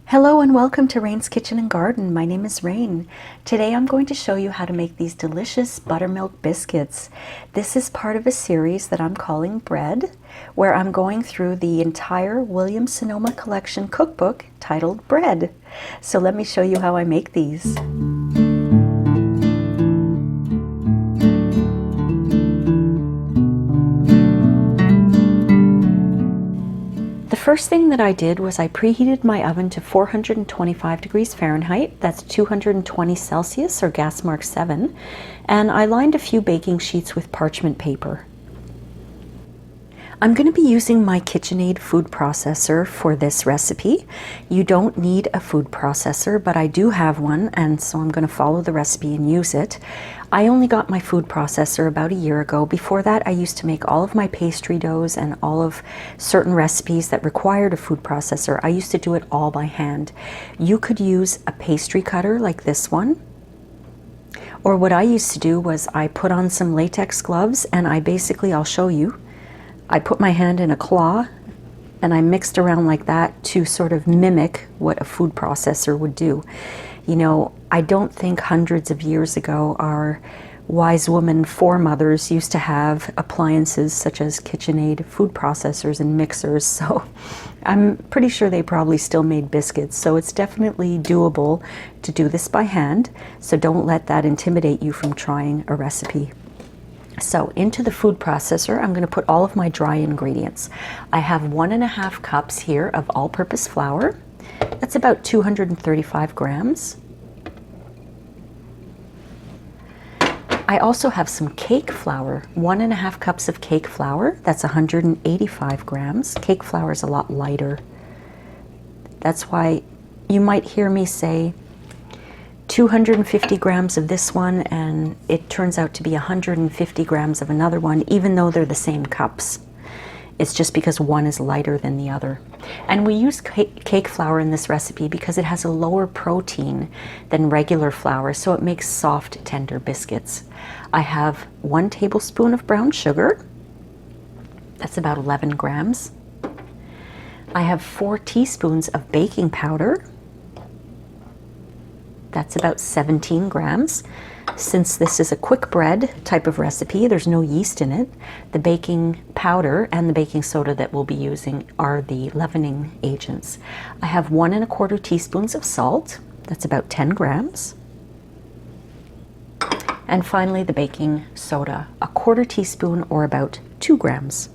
Hello and welcome to Rain's Kitchen and Garden. My name is Rain. Today I'm going to show you how to make these delicious buttermilk biscuits. This is part of a series that I'm calling Bread, where I'm going through the entire Williams Sonoma Collection cookbook titled Bread. So let me show you how I make these. The first thing that I did was I preheated my oven to 425 degrees Fahrenheit, that's 220 Celsius or gas mark 7, and I lined a few baking sheets with parchment paper. I'm going to be using my KitchenAid food processor for this recipe. You don't need a food processor, but I do have one, and so I'm going to follow the recipe and use it. I only got my food processor about a year ago. Before that, I used to make all of my pastry doughs and all of certain recipes that required a food processor. I used to do it all by hand. You could use a pastry cutter like this one. Or what I used to do was I put on some latex gloves and I'll show you. I put my hand in a claw and I mixed around like that to sort of mimic what a food processor would do. You know, I don't think hundreds of years ago our wise woman foremothers used to have appliances such as KitchenAid food processors and mixers, so I'm pretty sure they probably still made biscuits. So it's definitely doable to do this by hand, so don't let that intimidate you from trying a recipe. So into the food processor, I'm going to put all of my dry ingredients. I have 1.5 cups here of all-purpose flour. That's about 235 grams. I also have some cake flour, 1.5 cups of cake flour. That's 185 grams. Cake flour is a lot lighter. That's why you might hear me say 250 grams of this one, and it turns out to be 150 grams of another one, even though they're the same cups. It's just because one is lighter than the other. And we use cake flour in this recipe because it has a lower protein than regular flour, so it makes soft, tender biscuits. I have 1 tablespoon of brown sugar. That's about 11 grams. I have 4 teaspoons of baking powder. That's about 17 grams. Since this is a quick bread type of recipe, there's no yeast in it. The baking powder and the baking soda that we'll be using are the leavening agents. I have 1¼ teaspoons of salt. That's about 10 grams. And finally, the baking soda, 1/4 teaspoon or about 2 grams.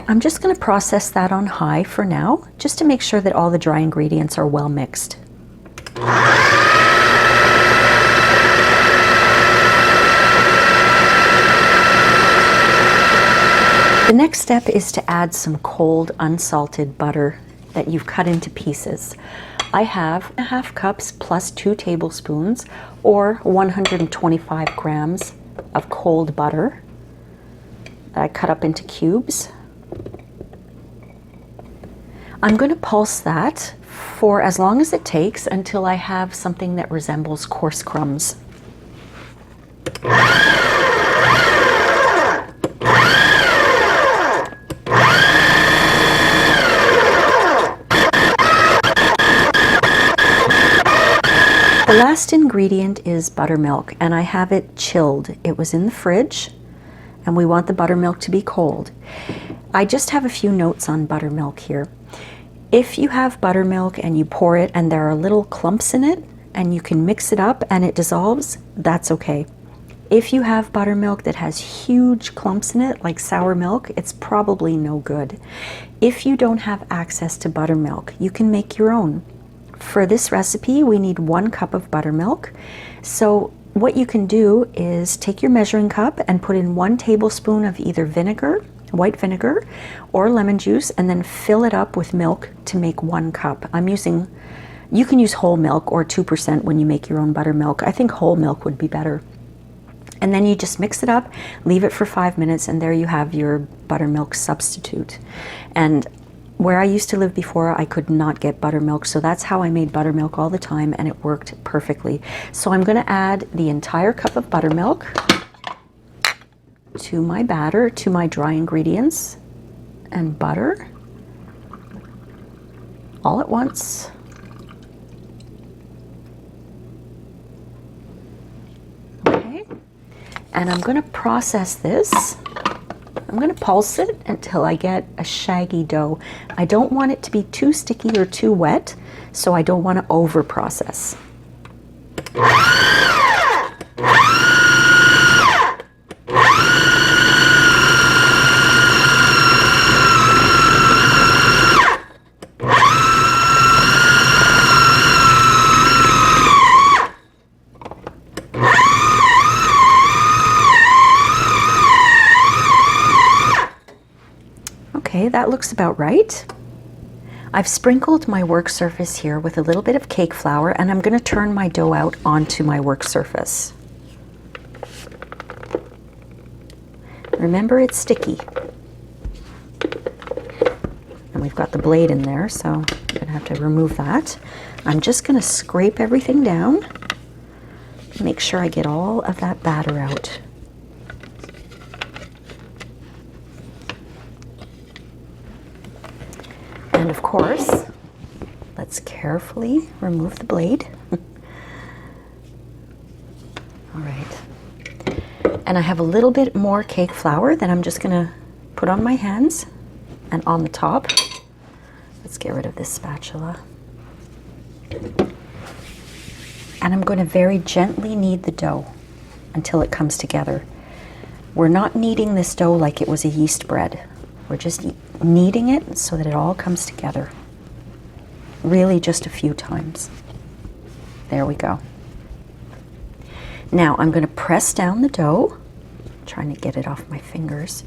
I'm just going to process that on high for now, just to make sure that all the dry ingredients are well mixed. The next step is to add some cold unsalted butter that you've cut into pieces. I have 1/2 cups plus 2 tablespoons or 125 grams of cold butter that I cut up into cubes. I'm going to pulse that for as long as it takes until I have something that resembles coarse crumbs. The last ingredient is buttermilk, and I have it chilled. It was in the fridge, and we want the buttermilk to be cold. I just have a few notes on buttermilk here. If you have buttermilk and you pour it and there are little clumps in it and you can mix it up and it dissolves, that's okay. If you have buttermilk that has huge clumps in it, like sour milk, it's probably no good. If you don't have access to buttermilk, you can make your own. For this recipe, we need 1 cup of buttermilk. So what you can do is take your measuring cup and put in 1 tablespoon of either vinegar, white vinegar, or lemon juice, and then fill it up with milk to make 1 cup. You can use whole milk or 2% when you make your own buttermilk. I think whole milk would be better. And then you just mix it up, leave it for 5 minutes, and there you have your buttermilk substitute. And where I used to live before, I could not get buttermilk, so that's how I made buttermilk all the time, and it worked perfectly. So I'm going to add the entire cup of buttermilk to my batter, to my dry ingredients and butter. all at once. Okay, and I'm going to process this. I'm going to pulse it until I get a shaggy dough. I don't want it to be too sticky or too wet, so I don't want to over process. Okay, that looks about right. I've sprinkled my work surface here with a little bit of cake flour, and I'm going to turn my dough out onto my work surface. Remember, it's sticky. And we've got the blade in there, so I'm going to have to remove that. I'm just going to scrape everything down, make sure I get all of that batter out. And of course, let's carefully remove the blade. All right. And I have a little bit more cake flour that I'm just going to put on my hands and on the top. Let's get rid of this spatula. And I'm going to very gently knead the dough until it comes together. We're not kneading this dough like it was a yeast bread. We're just kneading it so that it all comes together. Really just a few times. There we go. Now I'm going to press down the dough, trying to get it off my fingers.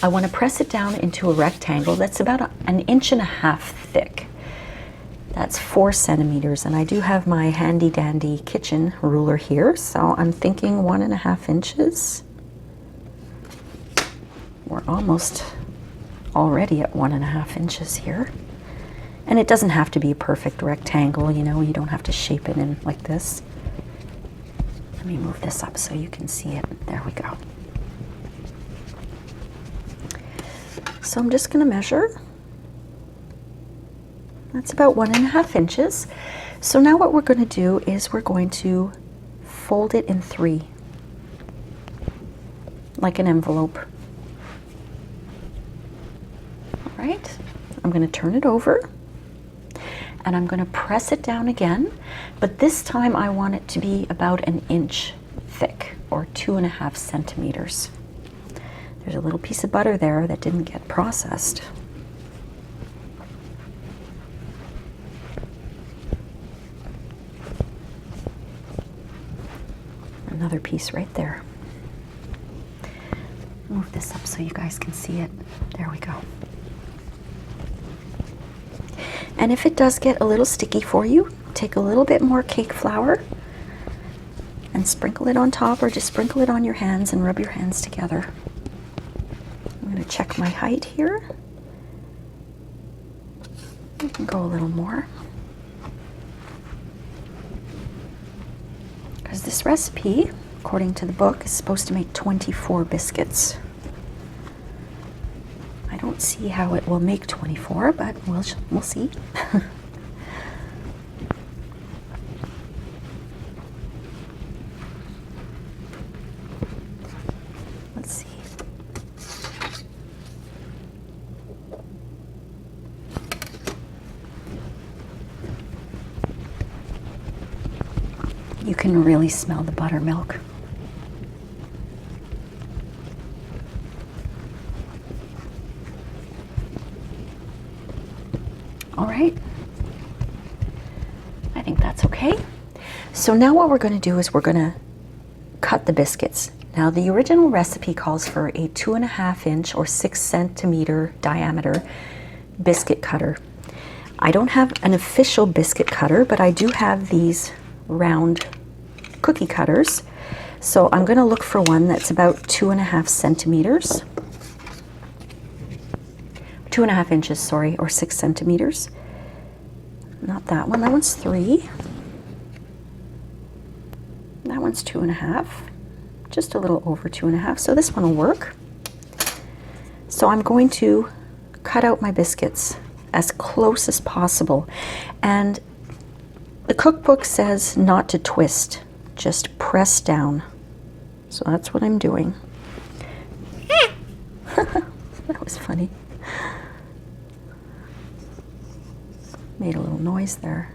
I want to press it down into a rectangle that's about 1.5 inches thick. That's 4 centimeters, and I do have my handy dandy kitchen ruler here, so I'm thinking 1.5 inches. We're almost already at 1.5 inches here. And it doesn't have to be a perfect rectangle, you know, you don't have to shape it in like this. Let me move this up so you can see it. There we go. So I'm just going to measure. That's about 1.5 inches. So now what we're going to do is we're going to fold it in 3, like an envelope. All right, I'm going to turn it over and I'm going to press it down again, but this time I want it to be about 1 inch thick, or 2.5 centimeters. There's a little piece of butter there that didn't get processed. Another piece right there. Move this up so you guys can see it. There we go. And if it does get a little sticky for you, take a little bit more cake flour and sprinkle it on top, or just sprinkle it on your hands and rub your hands together. I'm going to check my height here. I can go a little more. Because this recipe, according to the book, is supposed to make 24 biscuits. I don't see how it will make 24, but we'll see. Let's see. You can really smell the buttermilk. All right, I think that's okay. So now what we're going to do is we're going to cut the biscuits. Now the original recipe calls for a 2.5 inch or 6 centimeter diameter biscuit cutter. I don't have an official biscuit cutter, but I do have these round cookie cutters. So I'm going to look for one that's about 2.5 centimeters. 2.5 inches, sorry, or 6 centimeters. Not that one, that one's 3. That one's 2.5, just a little over 2.5, so this one will work. So I'm going to cut out my biscuits as close as possible. And the cookbook says not to twist, just press down. So that's what I'm doing. That was funny. Made a little noise there.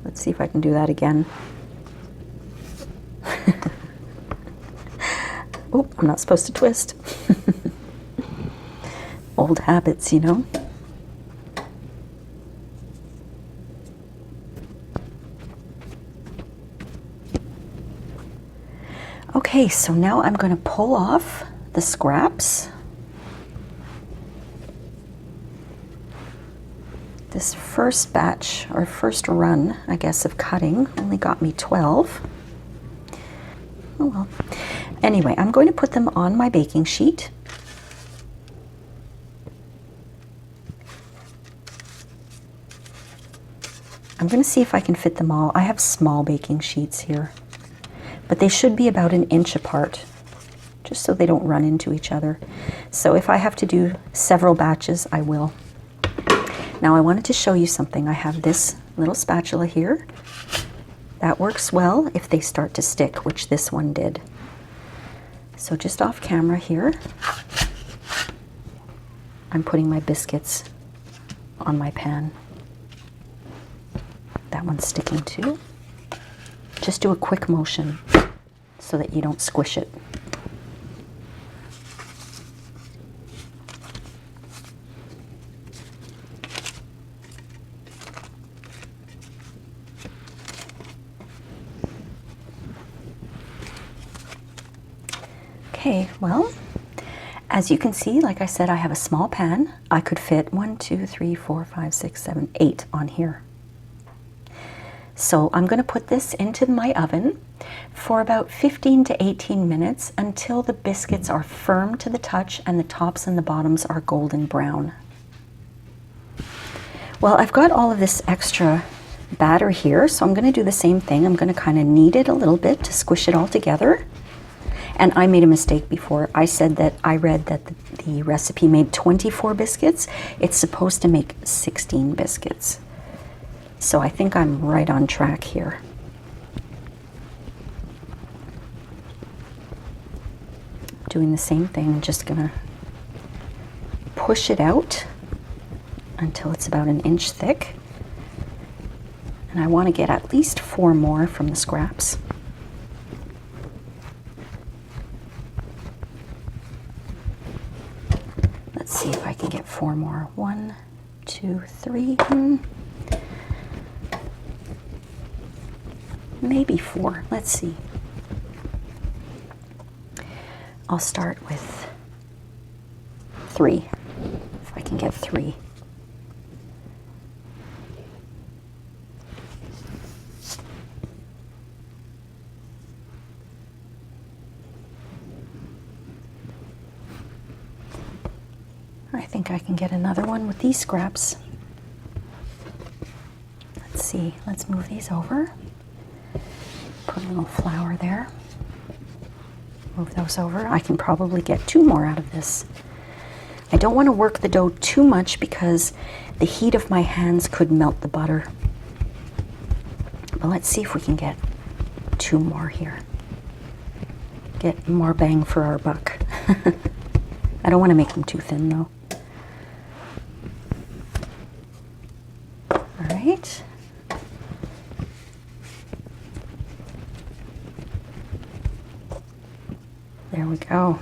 Let's see if I can do that again. Oh, I'm not supposed to twist. Old habits, you know. Okay, so now I'm going to pull off the scraps. This first batch, or first run, I guess, of cutting only got me 12. Oh well. Anyway, I'm going to put them on my baking sheet. I'm going to see if I can fit them all. I have small baking sheets here, but they should be about 1 inch apart, just so they don't run into each other. So if I have to do several batches, I will. Now I wanted to show you something. I have this little spatula here. That works well if they start to stick, which this one did. So just off camera here, I'm putting my biscuits on my pan. That one's sticking too. Just do a quick motion so that you don't squish it. Okay, well, as you can see, like I said, I have a small pan. I could fit 1, 2, 3, 4, 5, 6, 7, 8 on here. So I'm going to put this into my oven for about 15 to 18 minutes until the biscuits are firm to the touch and the tops and the bottoms are golden brown. Well, I've got all of this extra batter here, so I'm going to do the same thing. I'm going to kind of knead it a little bit to squish it all together. And I made a mistake before. I said that I read that the recipe made 24 biscuits. It's supposed to make 16 biscuits. So I think I'm right on track here. Doing the same thing, I'm just gonna push it out until it's about 1 inch thick. And I want to get at least 4 more from the scraps. Let's see if I can get 4 more. 1, 2, 3, maybe 4. Let's see. I'll start with 3, if I can get 3. I think I can get another one with these scraps. Let's see, let's move these over. Put a little flour there. Move those over. I can probably get 2 more out of this. I don't want to work the dough too much because the heat of my hands could melt the butter. But let's see if we can get 2 more here. Get more bang for our buck. I don't want to make them too thin though. All right. There we go.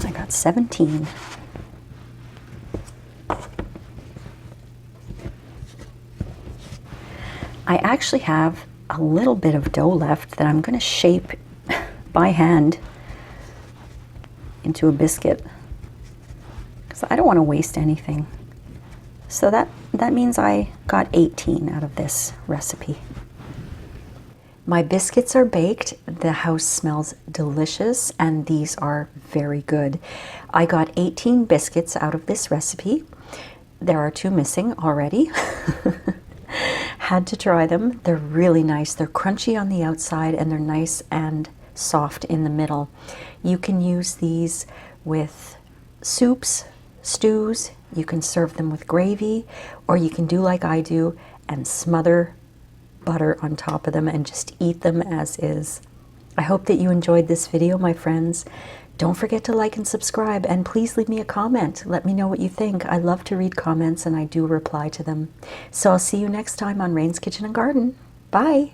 I got 17. I actually have a little bit of dough left that I'm going to shape by hand into a biscuit because I don't want to waste anything. So that means I got 18 out of this recipe. My biscuits are baked. The house smells delicious and these are very good. I got 18 biscuits out of this recipe. There are 2 missing already. Had to try them. They're really nice. They're crunchy on the outside and they're nice and soft in the middle. You can use these with soups, stews, you can serve them with gravy, or you can do like I do and smother butter on top of them and just eat them as is. I hope that you enjoyed this video, my friends. Don't forget to like and subscribe, and please leave me a comment. Let me know what you think. I love to read comments and I do reply to them. So I'll see you next time on Rain's Kitchen and Garden. Bye!